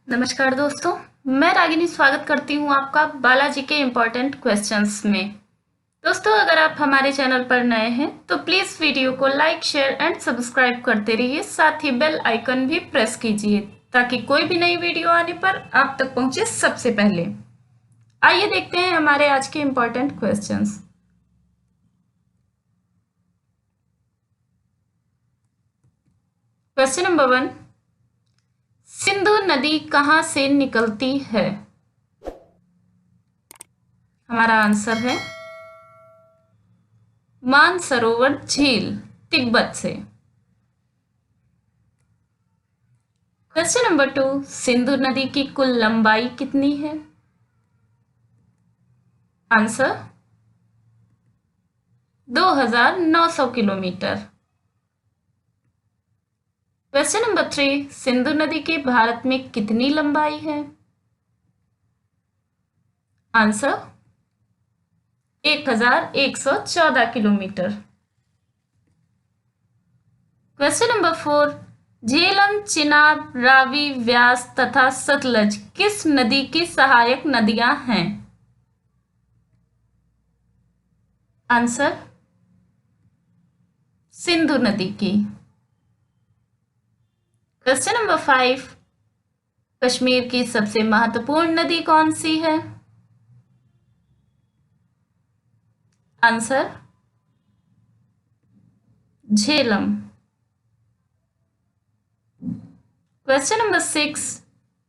नमस्कार दोस्तों, मैं रागिनी स्वागत करती हूँ आपका बालाजी के इम्पोर्टेंट क्वेश्चंस में। दोस्तों, अगर आप हमारे चैनल पर नए हैं तो प्लीज़ वीडियो को लाइक, शेयर एंड सब्सक्राइब करते रहिए। साथ ही बेल आइकन भी प्रेस कीजिए ताकि कोई भी नई वीडियो आने पर आप तक पहुंचे सबसे पहले। आइए देखते हैं हमारे आज के important questions. Question number 1, Sindhu नदी कहाँ से निकलती है? हमारा आंसर है मानसरोवर झील, तिब्बत से। क्वेश्चन नंबर 2, सिंधु नदी की कुल लंबाई कितनी है? Answer 2900 kilometre. Question number 3, Sindhu नदी की भारत में कितनी लंबाई है? Answer 1114 kilometre. Question number 4, Jhelum, Chenab, Ravi, Vyas तथा सतलज किस नदी की सहायक नदियां हैं? आंसर सिंधु नदी की। क्वेश्चन नंबर 5, कश्मीर की सबसे महत्वपूर्ण नदी कौन सी है? Answer Jhelum. Question number 6,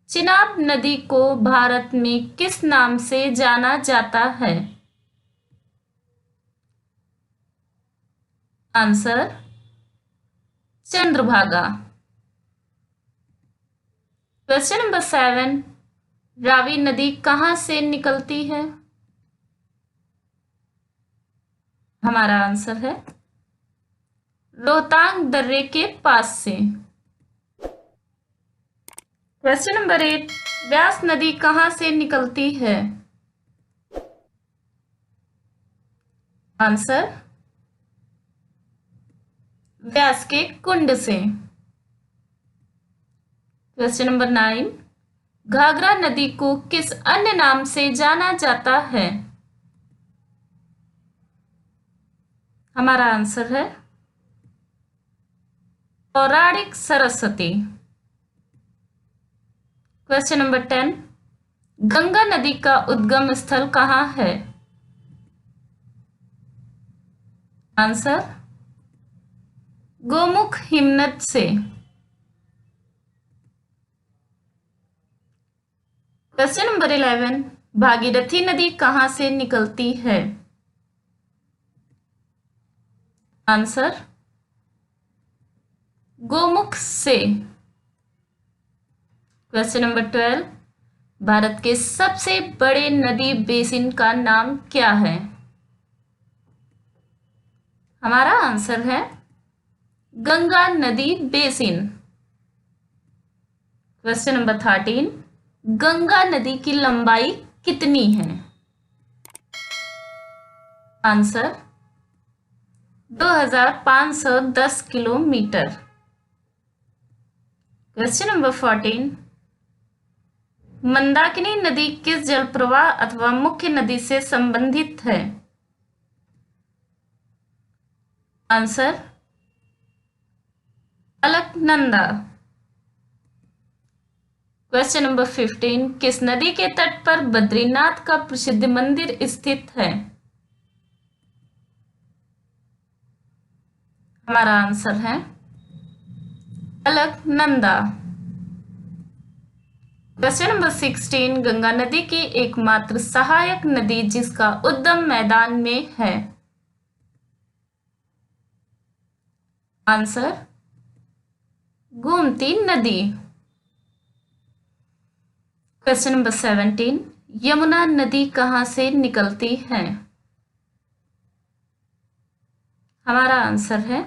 Chenab नदी को भारत में किस नाम से जाना जाता है? Answer Chandrabhaga. Question number 7, Ravi नदी कहाँ से निकलती है? हमारा आंसर है रोहतांग दर्रे के पास से। क्वेश्चन नंबर 8, व्यास नदी कहाँ से निकलती है? आंसर व्यास के कुंड से। क्वेश्चन नंबर 9, घाघरा नदी को किस अन्य नाम से जाना जाता है? हमारा आंसर है पौराणिक सरस्वती। क्वेश्चन नंबर 10, गंगा नदी का उद्गम स्थल कहाँ है? आंसर गोमुख हिमनद से। क्वेश्चन नंबर 11, भागीरथी नदी कहाँ से निकलती है? आंसर गोमुख से। क्वेश्चन नंबर 12, भारत के सबसे बड़े नदी बेसिन का नाम क्या है? हमारा आंसर है गंगा नदी बेसिन। क्वेश्चन नंबर 13, गंगा नदी की लंबाई कितनी है? Answer 2510 kilometre. Question number 14, Mandakini नदी किस जल प्रवाह अथवा मुख्य नदी से संबंधित है? आंसर अलकनंदा। क्वेश्चन नंबर 15, किस नदी के तट पर बद्रीनाथ का प्रसिद्ध मंदिर स्थित है? हमारा आंसर है अलकनंदा। क्वेश्चन नंबर 16, गंगा नदी की एकमात्र सहायक नदी जिसका उद्गम मैदान में है? आंसर गोमती नदी। क्वेश्चन नंबर 17, यमुना नदी कहाँ से निकलती है? हमारा आंसर है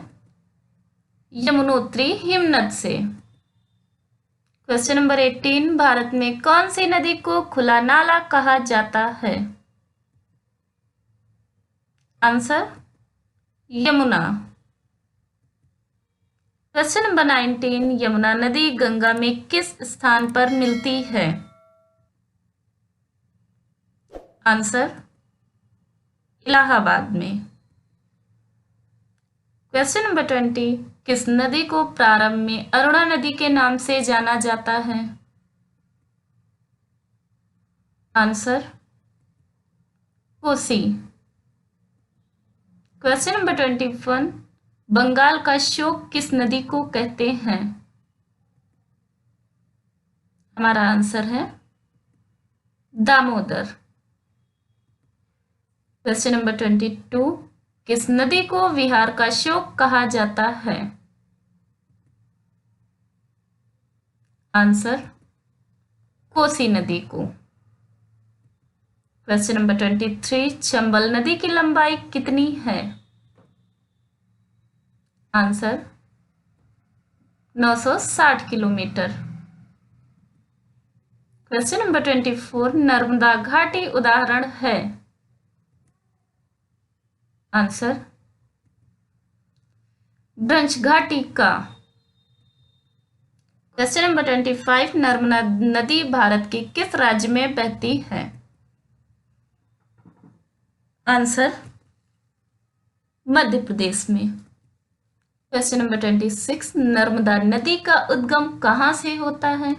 यमुनोत्री हिमनद से। क्वेश्चन नंबर 18, भारत में कौन सी नदी को खुला नाला कहा जाता है? Answer Yamuna. Question number 19, Yamuna नदी गंगा में किस स्थान पर मिलती है? आंसर इलाहाबाद में। क्वेश्चन नंबर 20, किस नदी को प्रारंभ में अरुणा नदी के नाम से जाना जाता है? Answer Kosi. Question number 21, Bengal का शोक किस नदी को कहते हैं? हमारा आंसर है दामोदर। क्वेश्चन नंबर 22, किस नदी को बिहार का शोक कहा जाता है? आंसर कोसी नदी को। क्वेश्चन नंबर 23, चंबल नदी की लंबाई कितनी है? Answer 960 kilometre. Question number 24, Narmada घाटी उदाहरण है? आंसर ब्रज घाटी का। क्वेश्चन नंबर 25, नर्मदा नदी भारत के किस राज्य में बहती है? आंसर मध्य प्रदेश में। क्वेश्चन नंबर 26, नर्मदा नदी का उद्गम कहां से होता है?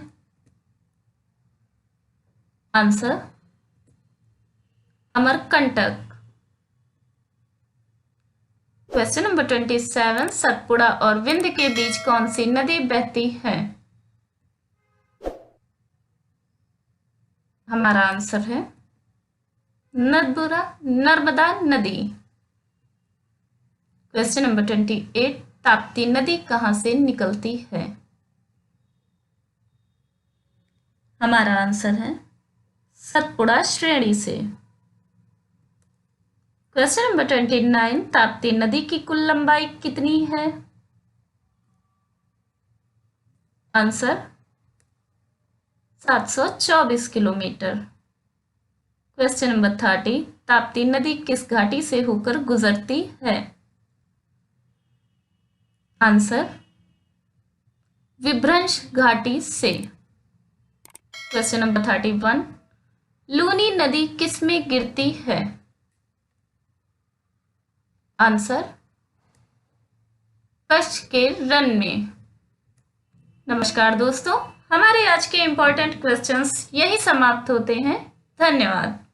Answer Amarkantak. Question number 27, Satpura और विंध्य के बीच कौन सी नदी बहती है? हमारा आंसर है नर्मदा नदी। क्वेश्चन नंबर 28, ताप्ती नदी कहां से निकलती है? हमारा आंसर है सतपुड़ा श्रेणी से। क्वेश्चन नंबर 29, ताप्ती नदी की कुल लंबाई कितनी है? Answer 724 kilometre. Question number 30, Tapti नदी किस घाटी से होकर गुजरती है? आंसर विभ्रंश घाटी से। क्वेश्चन नंबर 31, लूनी नदी किस में गिरती है? आंसर कच्छ के रण में। नमस्कार दोस्तों, हमारे आज के इम्पोर्टेंट क्वेश्चंस यही समाप्त होते हैं। धन्यवाद।